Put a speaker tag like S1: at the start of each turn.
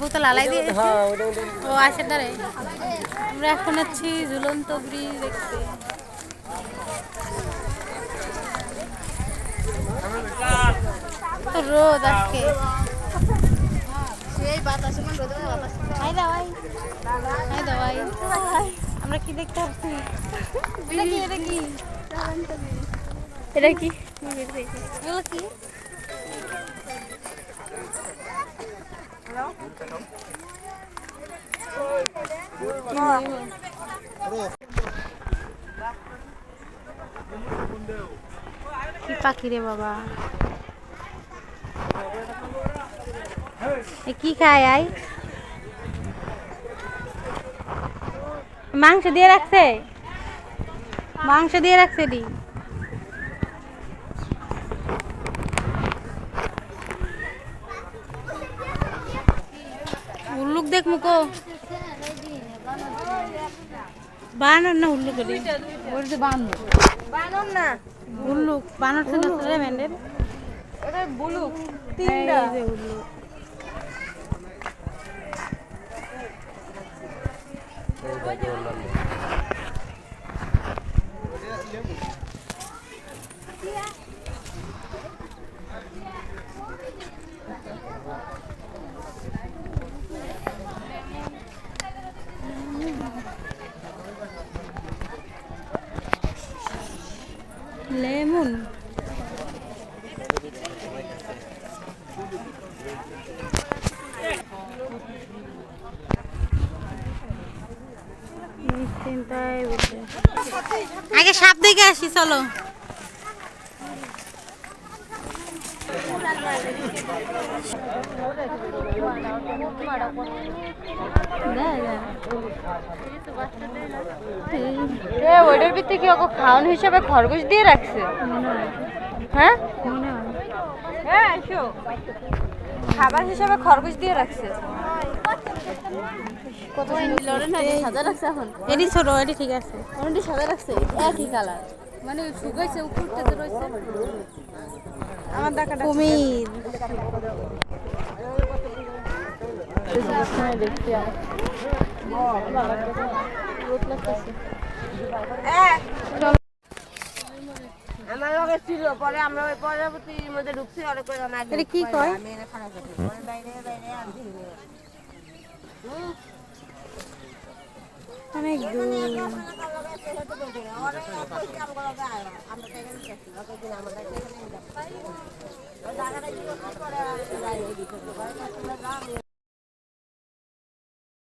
S1: বোতল আলাই দিয়ে ও আসে দাঁড়ে আমরা এখন আছি ঝুলন্ত ব্রিজ দেখতে। তো রোদ আজকে আমরা কি দেখতে পাচ্ছি? এটা কি এগুলো কি? কি পাখি রে বাবা? কি খায়? আই মাংস দিয়ে রাখছে, মাংস দিয়ে রাখছে ডি। উল্লুক দেখ মুকো বানর না উল্লুক বানর না উল্লুক বানর ছিল রে মেন্ডের এটা বুলুক তিনটা এই যে উল্লুক লেমন আগে সাপ দেখে আসি চলো।
S2: ওইটার ভিতরে কি ওকে খাওয়ানো হিসাবে খরগোশ দিয়ে রাখছে? হ্যাঁ হ্যাঁ খাবার হিসাবে খরগোশ দিয়ে রাখছে। কত সাজা রাখছে এখন
S1: এটি ছোট এটি ঠিক আছে
S2: অনেকটি সাজা রাখছে একই কালার মানে শুকাইছে উপরটা তো রয়েছে আমার দেখাটা
S1: কুমির
S2: দেখছি আমার লগে ছিল পরে আমরা ওই পরবর্তীর মধ্যে ঢুকছি অনেক করে
S1: এটা কি কয়? অনেক দূর